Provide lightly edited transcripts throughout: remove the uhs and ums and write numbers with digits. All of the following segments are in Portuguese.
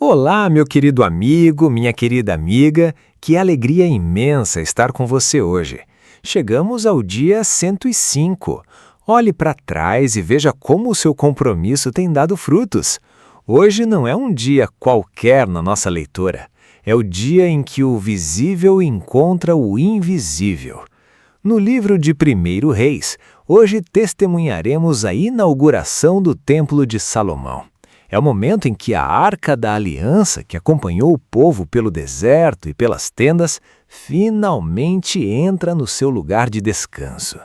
Olá, meu querido amigo, minha querida amiga, que alegria imensa estar com você hoje. Chegamos ao dia 105. Olhe para trás e veja como o seu compromisso tem dado frutos. Hoje não é um dia qualquer na nossa leitura. É o dia em que o visível encontra o invisível. No livro de 1 Reis, hoje testemunharemos a inauguração do Templo de Salomão. É o momento em que a Arca da Aliança, que acompanhou o povo pelo deserto e pelas tendas, finalmente entra no seu lugar de descanso.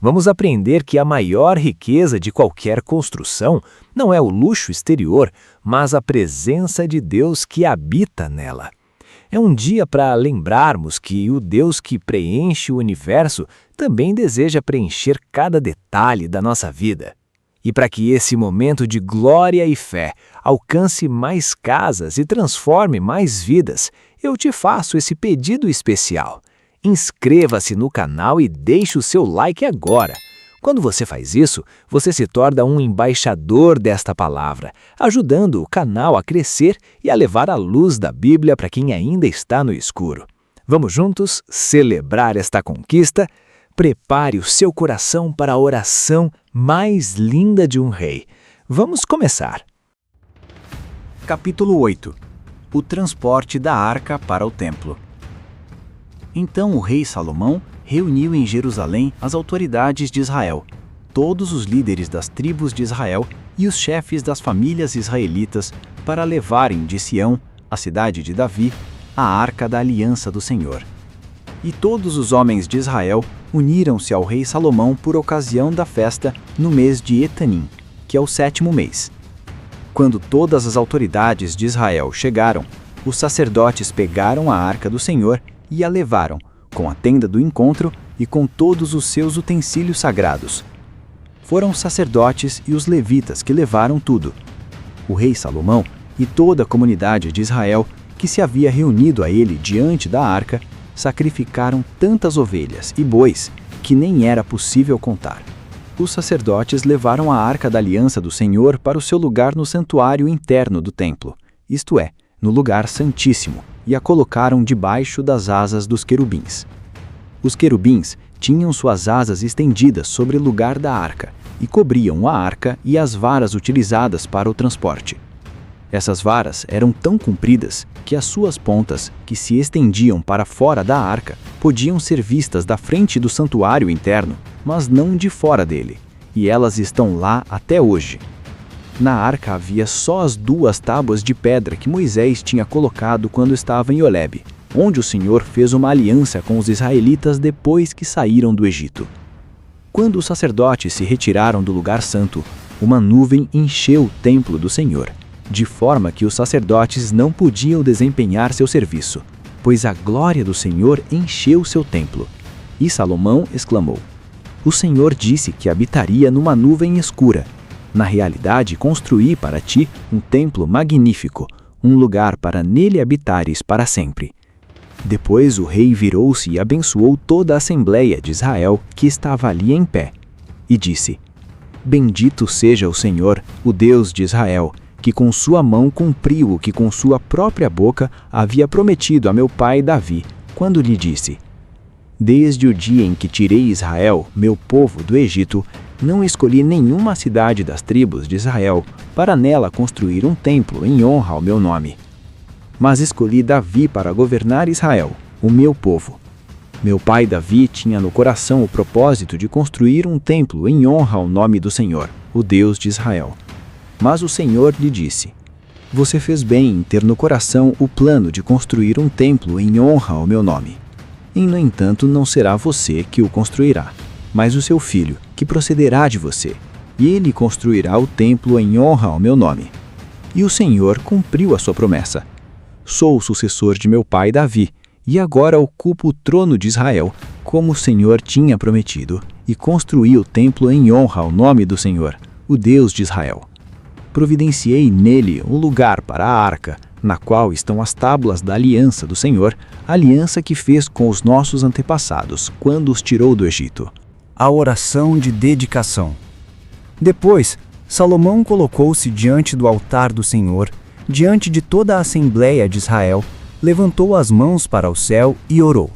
Vamos aprender que a maior riqueza de qualquer construção não é o luxo exterior, mas a presença de Deus que habita nela. É um dia para lembrarmos que o Deus que preenche o universo também deseja preencher cada detalhe da nossa vida. E para que esse momento de glória e fé alcance mais casas e transforme mais vidas, eu te faço esse pedido especial. Inscreva-se no canal e deixe o seu like agora. Quando você faz isso, você se torna um embaixador desta palavra, ajudando o canal a crescer e a levar a luz da Bíblia para quem ainda está no escuro. Vamos juntos celebrar esta conquista? Prepare o seu coração para a oração mais linda de um rei. Vamos começar. Capítulo 8. O transporte da arca para o templo. Então o rei Salomão reuniu em Jerusalém as autoridades de Israel, todos os líderes das tribos de Israel e os chefes das famílias israelitas para levarem de Sião, a cidade de Davi, a arca da aliança do Senhor. E todos os homens de Israel uniram-se ao rei Salomão por ocasião da festa no mês de Etanim, que é o 7º mês. Quando todas as autoridades de Israel chegaram, os sacerdotes pegaram a arca do Senhor e a levaram, com a tenda do encontro e com todos os seus utensílios sagrados. Foram os sacerdotes e os levitas que levaram tudo. O rei Salomão e toda a comunidade de Israel que se havia reunido a ele diante da arca sacrificaram tantas ovelhas e bois que nem era possível contar. Os sacerdotes levaram a arca da aliança do Senhor para o seu lugar no santuário interno do templo, isto é, no lugar santíssimo, e a colocaram debaixo das asas dos querubins. Os querubins tinham suas asas estendidas sobre o lugar da arca e cobriam a arca e as varas utilizadas para o transporte. Essas varas eram tão compridas que as suas pontas, que se estendiam para fora da arca, podiam ser vistas da frente do santuário interno, mas não de fora dele, e elas estão lá até hoje. Na arca havia só as 2 tábuas de pedra que Moisés tinha colocado quando estava em Horebe, onde o Senhor fez uma aliança com os israelitas depois que saíram do Egito. Quando os sacerdotes se retiraram do lugar santo, uma nuvem encheu o templo do Senhor, de forma que os sacerdotes não podiam desempenhar seu serviço, pois a glória do Senhor encheu seu templo. E Salomão exclamou: "O Senhor disse que habitaria numa nuvem escura. Na realidade, construí para ti um templo magnífico, um lugar para nele habitares para sempre." Depois o rei virou-se e abençoou toda a assembleia de Israel que estava ali em pé, e disse: "Bendito seja o Senhor, o Deus de Israel, que com sua mão cumpriu o que com sua própria boca havia prometido a meu pai Davi, quando lhe disse: Desde o dia em que tirei Israel, meu povo, do Egito, não escolhi nenhuma cidade das tribos de Israel para nela construir um templo em honra ao meu nome. Mas escolhi Davi para governar Israel, o meu povo. Meu pai Davi tinha no coração o propósito de construir um templo em honra ao nome do Senhor, o Deus de Israel. Mas o Senhor lhe disse: Você fez bem em ter no coração o plano de construir um templo em honra ao meu nome. E, no entanto, não será você que o construirá, mas o seu filho, que procederá de você, e ele construirá o templo em honra ao meu nome. E o Senhor cumpriu a sua promessa. Sou o sucessor de meu pai Davi, e agora ocupo o trono de Israel, como o Senhor tinha prometido, e construí o templo em honra ao nome do Senhor, o Deus de Israel. Providenciei nele um lugar para a arca, na qual estão as tábuas da aliança do Senhor, a aliança que fez com os nossos antepassados, quando os tirou do Egito. A oração de dedicação. Depois, Salomão colocou-se diante do altar do Senhor, diante de toda a Assembleia de Israel, levantou as mãos para o céu e orou: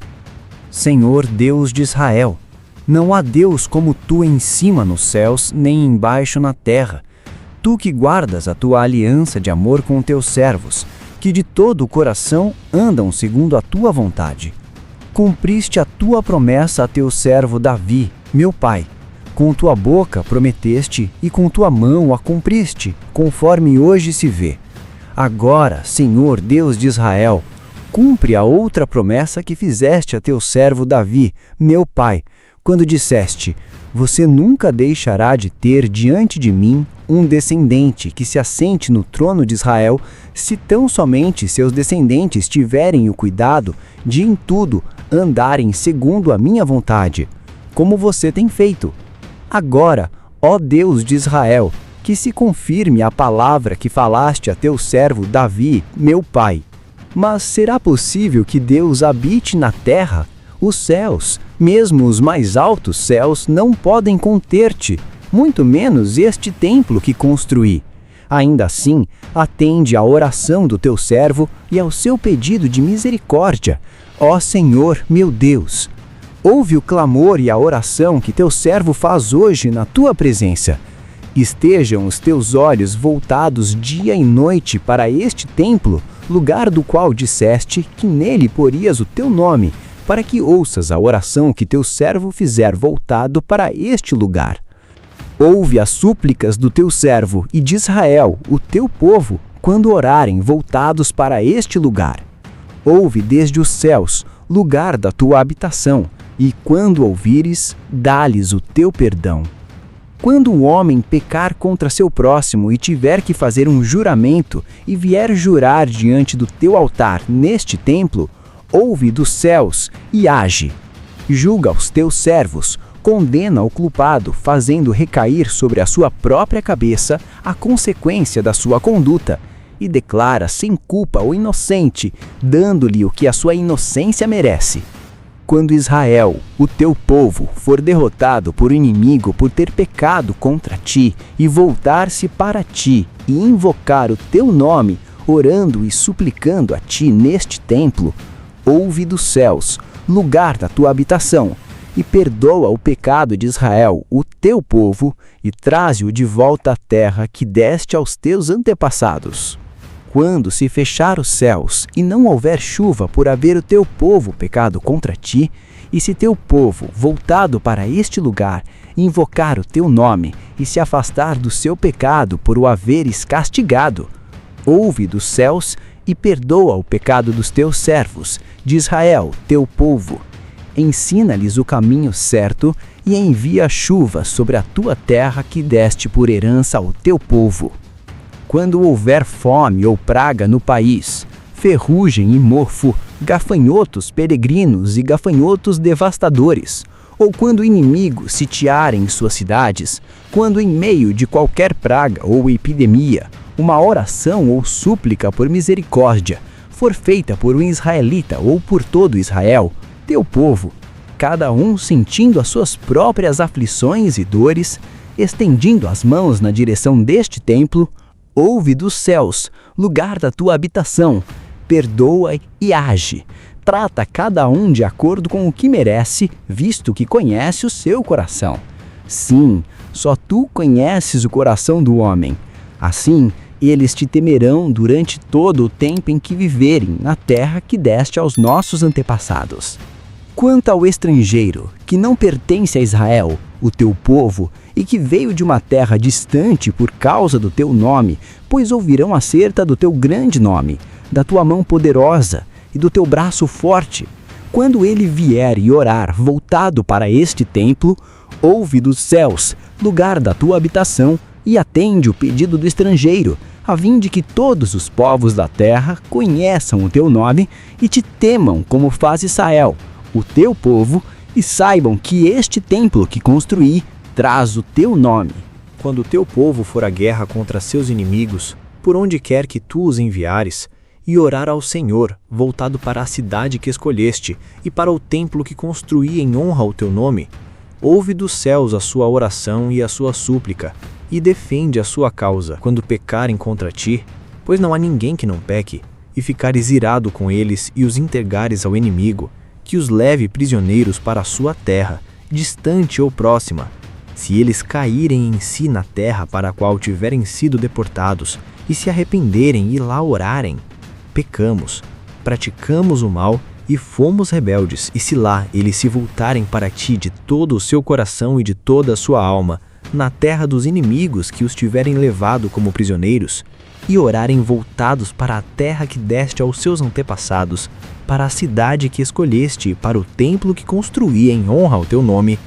Senhor Deus de Israel, não há Deus como tu em cima nos céus, nem embaixo na terra. Tu que guardas a tua aliança de amor com teus servos, que de todo o coração andam segundo a tua vontade. Cumpriste a tua promessa a teu servo Davi, meu pai. Com tua boca prometeste e com tua mão a cumpriste, conforme hoje se vê. Agora, Senhor Deus de Israel, cumpre a outra promessa que fizeste a teu servo Davi, meu pai, quando disseste: Você nunca deixará de ter diante de mim um descendente que se assente no trono de Israel, se tão somente seus descendentes tiverem o cuidado de em tudo andarem segundo a minha vontade, como você tem feito. Agora, ó Deus de Israel, que se confirme a palavra que falaste a teu servo Davi, meu pai. Mas será possível que Deus habite na terra? Os céus, mesmo os mais altos céus, não podem conter-te, muito menos este templo que construí. Ainda assim, atende à oração do teu servo e ao seu pedido de misericórdia. Ó Senhor, meu Deus, ouve o clamor e a oração que teu servo faz hoje na tua presença. Estejam os teus olhos voltados dia e noite para este templo, lugar do qual disseste que nele porias o teu nome, para que ouças a oração que teu servo fizer voltado para este lugar. Ouve as súplicas do teu servo e de Israel, o teu povo, quando orarem voltados para este lugar. Ouve desde os céus, lugar da tua habitação, e quando ouvires, dá-lhes o teu perdão. Quando o homem pecar contra seu próximo e tiver que fazer um juramento e vier jurar diante do teu altar neste templo, ouve dos céus e age. Julga os teus servos, condena o culpado, fazendo recair sobre a sua própria cabeça a consequência da sua conduta, e declara sem culpa o inocente, dando-lhe o que a sua inocência merece. Quando Israel, o teu povo, for derrotado por inimigo por ter pecado contra ti, e voltar-se para ti, e invocar o teu nome, orando e suplicando a ti neste templo, ouve dos céus, lugar da tua habitação, e perdoa o pecado de Israel, o teu povo, e traze-o de volta à terra que deste aos teus antepassados. Quando se fechar os céus e não houver chuva por haver o teu povo pecado contra ti, e se teu povo, voltado para este lugar, invocar o teu nome e se afastar do seu pecado por o haveres castigado, ouve dos céus e perdoa o pecado dos teus servos, de Israel, teu povo. Ensina-lhes o caminho certo e envia chuva sobre a tua terra que deste por herança ao teu povo. Quando houver fome ou praga no país, ferrugem e mofo, gafanhotos peregrinos e gafanhotos devastadores, ou quando inimigos sitiarem suas cidades, quando em meio de qualquer praga ou epidemia, uma oração ou súplica por misericórdia for feita por um israelita ou por todo Israel, teu povo, cada um sentindo as suas próprias aflições e dores, estendindo as mãos na direção deste templo, ouve dos céus, lugar da tua habitação, perdoa e age. Trata cada um de acordo com o que merece, visto que conhece o seu coração. Sim, só tu conheces o coração do homem. Assim, eles te temerão durante todo o tempo em que viverem na terra que deste aos nossos antepassados. Quanto ao estrangeiro, que não pertence a Israel, o teu povo, e que veio de uma terra distante por causa do teu nome, pois ouvirão acerca do teu grande nome, da tua mão poderosa e do teu braço forte. Quando ele vier e orar voltado para este templo, ouve dos céus, lugar da tua habitação, e atende o pedido do estrangeiro, a fim de que todos os povos da terra conheçam o teu nome e te temam como faz Israel, o teu povo, e saibam que este templo que construí traz o teu nome. Quando o teu povo for à guerra contra seus inimigos, por onde quer que tu os enviares, e orar ao Senhor, voltado para a cidade que escolheste, e para o templo que construí em honra ao teu nome, ouve dos céus a sua oração e a sua súplica, e defende a sua causa. Quando pecarem contra ti, pois não há ninguém que não peque, e ficares irado com eles e os entregares ao inimigo, que os leve prisioneiros para a sua terra, distante ou próxima. Se eles caírem em si na terra para a qual tiverem sido deportados, e se arrependerem e lá orarem, pecamos, praticamos o mal e fomos rebeldes, e se lá eles se voltarem para ti de todo o seu coração e de toda a sua alma, na terra dos inimigos que os tiverem levado como prisioneiros, e orarem voltados para a terra que deste aos seus antepassados, para a cidade que escolheste e para o templo que construí em honra ao teu nome,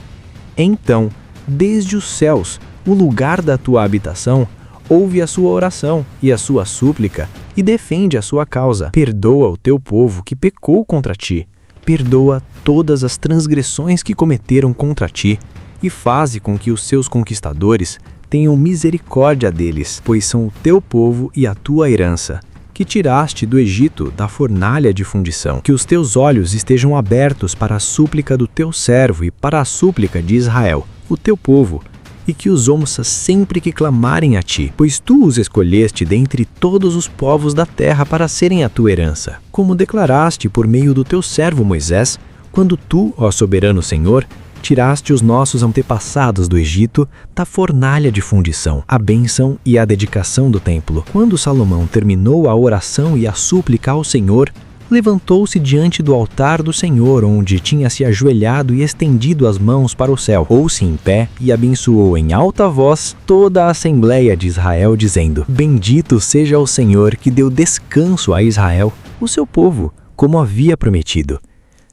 então, desde os céus, o lugar da tua habitação, ouve a sua oração e a sua súplica, e defende a sua causa. Perdoa o teu povo que pecou contra ti. Perdoa todas as transgressões que cometeram contra ti, e faze com que os seus conquistadores tenham misericórdia deles, pois são o teu povo e a tua herança, que tiraste do Egito da fornalha de fundição. Que os teus olhos estejam abertos para a súplica do teu servo e para a súplica de Israel, o teu povo, e que os ouças sempre que clamarem a ti, pois tu os escolheste dentre todos os povos da terra para serem a tua herança, como declaraste por meio do teu servo Moisés, quando tu, ó soberano Senhor, tiraste os nossos antepassados do Egito da fornalha de fundição, a bênção e a dedicação do templo. Quando Salomão terminou a oração e a súplica ao Senhor, levantou-se diante do altar do Senhor, onde tinha se ajoelhado e estendido as mãos para o céu, pôs-se em pé e abençoou em alta voz toda a Assembleia de Israel, dizendo: Bendito seja o Senhor que deu descanso a Israel, o seu povo, como havia prometido.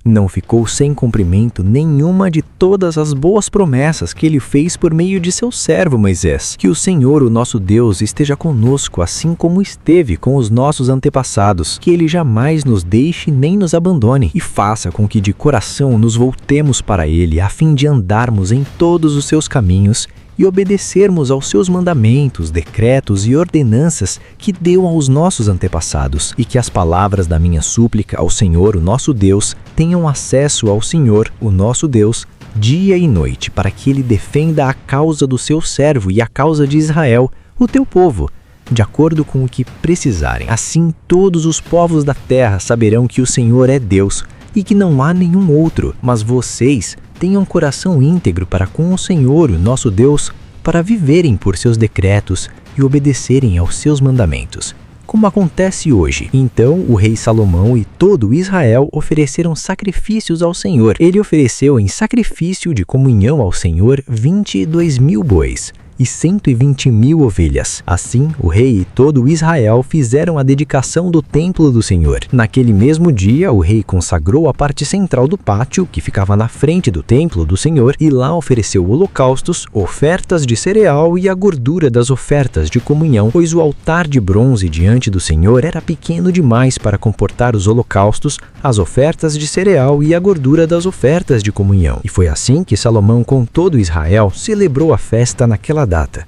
Não ficou sem cumprimento nenhuma de todas as boas promessas que ele fez por meio de seu servo Moisés. Que o Senhor, o nosso Deus, esteja conosco, assim como esteve com os nossos antepassados. Que ele jamais nos deixe nem nos abandone, e faça com que de coração nos voltemos para ele, a fim de andarmos em todos os seus caminhos e obedecermos aos seus mandamentos, decretos e ordenanças que deu aos nossos antepassados, e que as palavras da minha súplica ao Senhor, o nosso Deus, tenham acesso ao Senhor, o nosso Deus, dia e noite, para que ele defenda a causa do seu servo e a causa de Israel, o teu povo, de acordo com o que precisarem. Assim todos os povos da terra saberão que o Senhor é Deus e que não há nenhum outro, mas vocês tenham um coração íntegro para com o Senhor, o nosso Deus, para viverem por seus decretos e obedecerem aos seus mandamentos, como acontece hoje. Então o rei Salomão e todo Israel ofereceram sacrifícios ao Senhor. Ele ofereceu em sacrifício de comunhão ao Senhor 22.000 bois e 120.000 ovelhas. Assim, o rei e todo Israel fizeram a dedicação do templo do Senhor. Naquele mesmo dia, o rei consagrou a parte central do pátio, que ficava na frente do templo do Senhor, e lá ofereceu holocaustos, ofertas de cereal e a gordura das ofertas de comunhão, pois o altar de bronze diante do Senhor era pequeno demais para comportar os holocaustos, as ofertas de cereal e a gordura das ofertas de comunhão. E foi assim que Salomão, com todo Israel, celebrou a festa naquela data.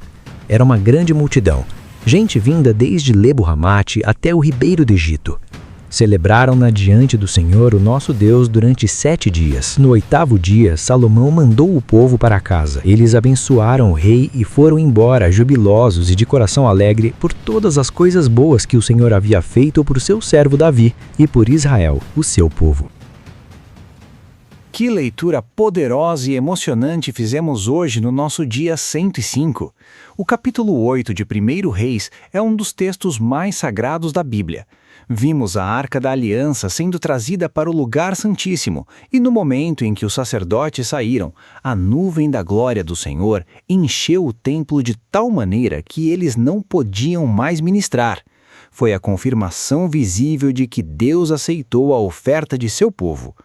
Era uma grande multidão, gente vinda desde Lebo-Ramate até o ribeiro do Egito. Celebraram-na diante do Senhor, o nosso Deus, durante 7 dias. No 8º dia, Salomão mandou o povo para casa. Eles abençoaram o rei e foram embora, jubilosos e de coração alegre, por todas as coisas boas que o Senhor havia feito por seu servo Davi e por Israel, o seu povo. Que leitura poderosa e emocionante fizemos hoje no nosso dia 105. O capítulo 8 de 1º Reis é um dos textos mais sagrados da Bíblia. Vimos a Arca da Aliança sendo trazida para o lugar santíssimo, e no momento em que os sacerdotes saíram, a nuvem da glória do Senhor encheu o templo de tal maneira que eles não podiam mais ministrar. Foi a confirmação visível de que Deus aceitou a oferta de seu povo.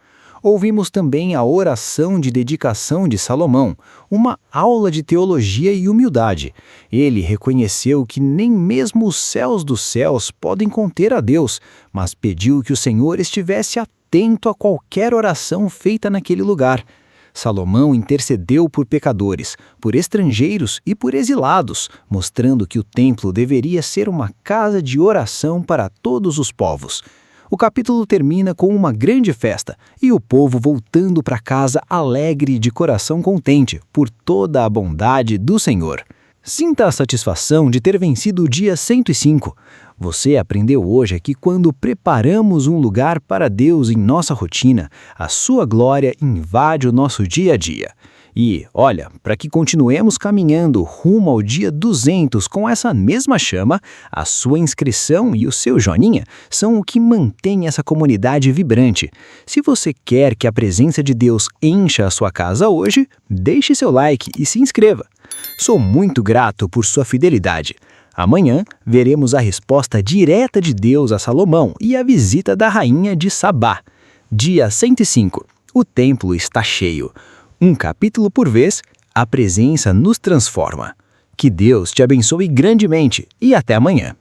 Ouvimos também a oração de dedicação de Salomão, uma aula de teologia e humildade. Ele reconheceu que nem mesmo os céus dos céus podem conter a Deus, mas pediu que o Senhor estivesse atento a qualquer oração feita naquele lugar. Salomão intercedeu por pecadores, por estrangeiros e por exilados, mostrando que o templo deveria ser uma casa de oração para todos os povos. O capítulo termina com uma grande festa e o povo voltando para casa alegre e de coração contente por toda a bondade do Senhor. Sinta a satisfação de ter vencido o dia 105. Você aprendeu hoje que quando preparamos um lugar para Deus em nossa rotina, a sua glória invade o nosso dia a dia. E, olha, para que continuemos caminhando rumo ao dia 200 com essa mesma chama, a sua inscrição e o seu joinha são o que mantém essa comunidade vibrante. Se você quer que a presença de Deus encha a sua casa hoje, deixe seu like e se inscreva. Sou muito grato por sua fidelidade. Amanhã veremos a resposta direta de Deus a Salomão e a visita da rainha de Sabá. Dia 105. O templo está cheio. Um capítulo por vez, a presença nos transforma. Que Deus te abençoe grandemente e até amanhã.